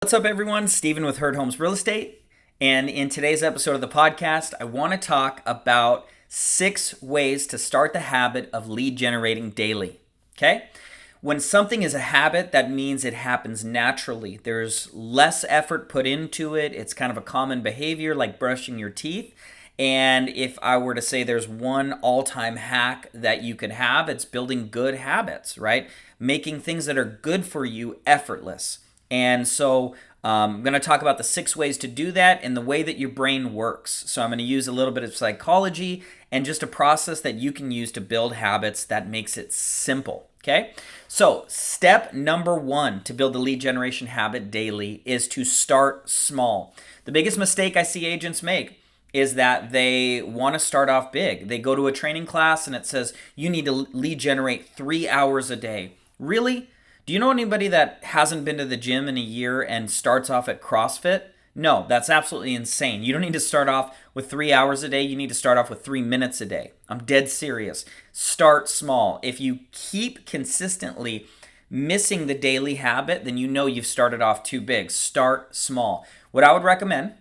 What's up, everyone? Steven with Herd Homes Real Estate. And in today's episode of the podcast, I want to talk about 6 ways to start the habit of lead generating daily. Okay? When something is a habit, that means it happens naturally. There's less effort put into it. It's kind of a common behavior like brushing your teeth. And if I were to say there's one all-time hack that you could have, it's building good habits, right? Making things that are good for you effortless. And so I'm going to talk about the 6 ways to do that and the way that your brain works. So I'm going to use a little bit of psychology and just a process that you can use to build habits that makes it simple. Okay? So step number 1 to build the lead generation habit daily is to start small. The biggest mistake I see agents make is that they want to start off big. They go to a training class and it says you need to lead generate 3 hours a day. Really? Do you know anybody that hasn't been to the gym in a year and starts off at CrossFit? No, that's absolutely insane. You don't need to start off with 3 hours a day. You need to start off with 3 minutes a day. I'm dead serious. Start small. If you keep consistently missing the daily habit, then you know you've started off too big. Start small. What I would recommend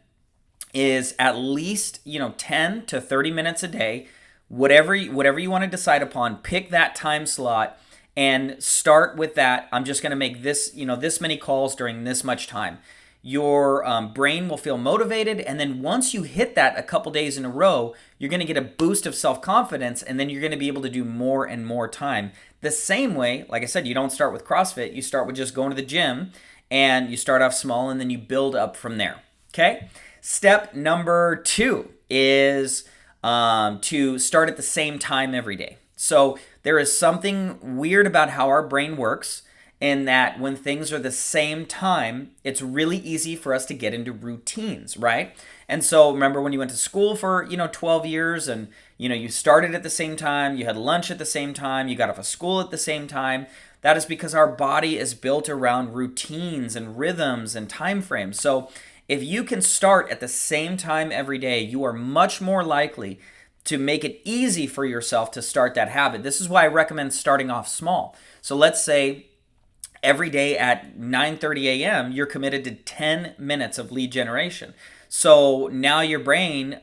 is at least 10 to 30 minutes a day. Whatever you want to decide upon, pick that time slot and start with that. I'm just going to make this many calls during this much time. Your brain will feel motivated, and then once you hit that a couple days in a row, you're going to get a boost of self-confidence, and then you're going to be able to do more and more time. The same way, like I said, you don't start with CrossFit. You start with just going to the gym, and you start off small, and then you build up from there. Okay? Step number 2 is to start at the same time every day. So there is something weird about how our brain works in that when things are the same time, it's really easy for us to get into routines, right? And so remember when you went to school for, 12 years and, you started at the same time, you had lunch at the same time, you got off of school at the same time. That is because our body is built around routines and rhythms and time frames. So if you can start at the same time every day, you are much more likely to make it easy for yourself to start that habit. This is why I recommend starting off small. So let's say every day at 9:30 a.m., you're committed to 10 minutes of lead generation. So now your brain,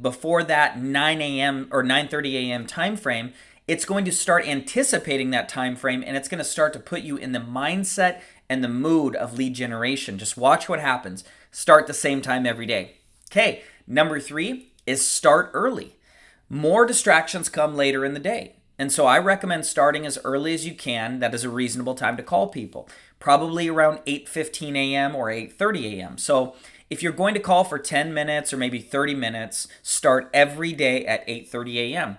before that 9 a.m. or 9:30 a.m. time frame, it's going to start anticipating that time frame, and it's going to start to put you in the mindset and the mood of lead generation. Just watch what happens. Start the same time every day. Okay, number 3 is start early. More distractions come later in the day. And so I recommend starting as early as you can. That is a reasonable time to call people. Probably around 8:15 a.m. or 8:30 a.m. So if you're going to call for 10 minutes or maybe 30 minutes, start every day at 8:30 a.m.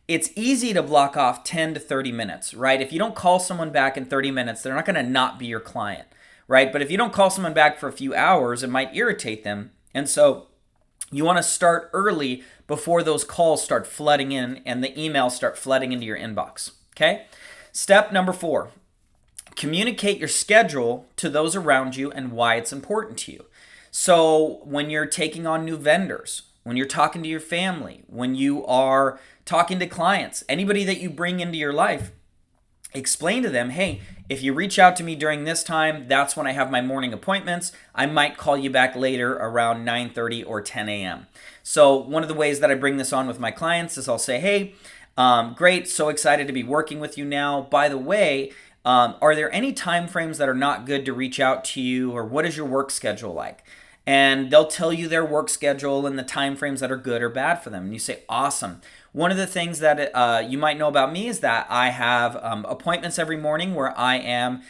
It's easy to block off 10 to 30 minutes, right? If you don't call someone back in 30 minutes, they're not going to not be your client, right? But if you don't call someone back for a few hours, it might irritate them. And so you want to start early before those calls start flooding in and the emails start flooding into your inbox. Okay? Step number 4, communicate your schedule to those around you and why it's important to you. So when you're taking on new vendors, when you're talking to your family, when you are talking to clients, anybody that you bring into your life, explain to them, hey, if you reach out to me during this time, that's when I have my morning appointments. I might call you back later around 9:30 or 10 a.m. So one of the ways that I bring this on with my clients is I'll say, hey, great, so excited to be working with you now. By the way, are there any time frames that are not good to reach out to you, or what is your work schedule like? And they'll tell you their work schedule and the time frames that are good or bad for them. And you say, awesome. One of the things that you might know about me is that I have appointments every morning where I am,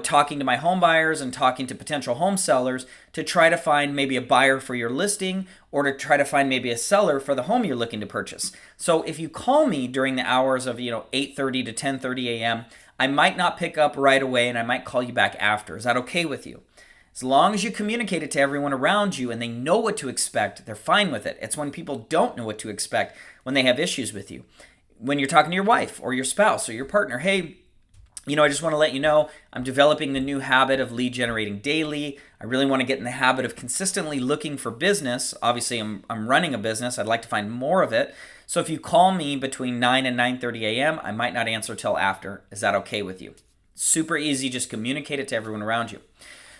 talking to my home buyers and talking to potential home sellers to try to find maybe a buyer for your listing or to try to find maybe a seller for the home you're looking to purchase. So if you call me during the hours of 8:30 to 10:30 a.m., I might not pick up right away and I might call you back after. Is that okay with you? As long as you communicate it to everyone around you and they know what to expect, they're fine with it. It's when people don't know what to expect when they have issues with you. When you're talking to your wife or your spouse or your partner, hey, I just want to let you know I'm developing the new habit of lead generating daily. I really want to get in the habit of consistently looking for business. Obviously, I'm running a business. I'd like to find more of it. So if you call me between 9 and 9:30 a.m., I might not answer till after. Is that okay with you? Super easy. Just communicate it to everyone around you.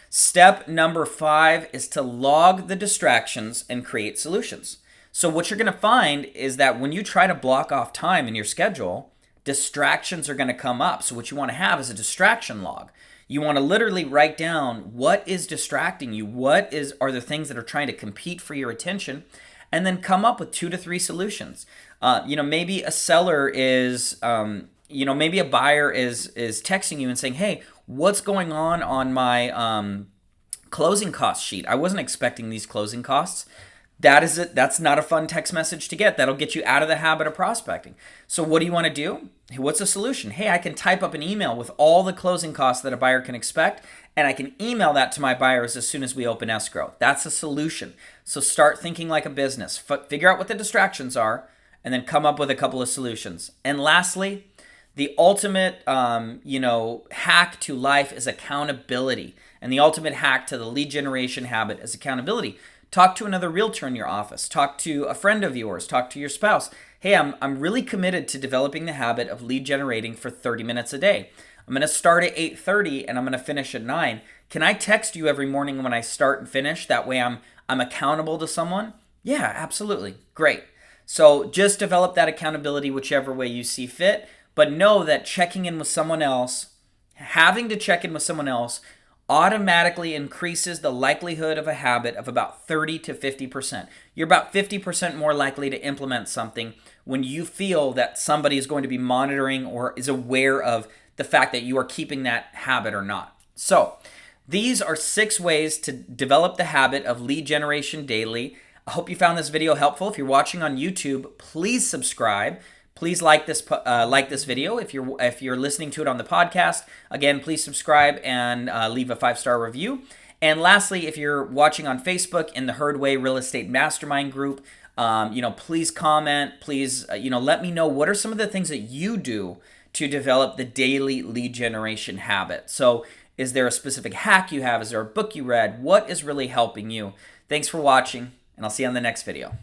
Step number 5 is to log the distractions and create solutions. So what you're going to find is that when you try to block off time in your schedule, distractions are going to come up. So what you want to have is a distraction log. You want to literally write down what is distracting you, are the things that are trying to compete for your attention, and then come up with 2 to 3 solutions. Maybe a seller is, maybe a buyer is texting you and saying, hey, what's going on my closing cost sheet? I wasn't expecting these closing costs. That is it. That's not a fun text message to get. That'll get you out of the habit of prospecting. So what do you want to do? What's the solution? Hey, I can type up an email with all the closing costs that a buyer can expect, and I can email that to my buyers as soon as we open escrow. That's a solution. So start thinking like a business. Figure out what the distractions are, and then come up with a couple of solutions. And lastly, the ultimate, hack to life is accountability, and the ultimate hack to the lead generation habit is accountability. Talk to another realtor in your office. Talk to a friend of yours. Talk to your spouse. Hey, I'm really committed to developing the habit of lead generating for 30 minutes a day. I'm going to start at 8:30 and I'm going to finish at 9. Can I text you every morning when I start and finish? That way I'm accountable to someone? Yeah, absolutely. Great. So just develop that accountability whichever way you see fit, but know that checking in with someone else, having to check in with someone else, automatically increases the likelihood of a habit of about 30 to 50%. You're about 50% more likely to implement something when you feel that somebody is going to be monitoring or is aware of the fact that you are keeping that habit or not. So these are 6 ways to develop the habit of lead generation daily. I hope you found this video helpful. If you're watching on YouTube, please subscribe. Please like this video. If you're listening to it on the podcast, again, please subscribe and leave a 5-star review. And lastly, if you're watching on Facebook in the Herd Way Real Estate Mastermind group, please comment. Please, let me know what are some of the things that you do to develop the daily lead generation habit. So, is there a specific hack you have? Is there a book you read? What is really helping you? Thanks for watching, and I'll see you on the next video.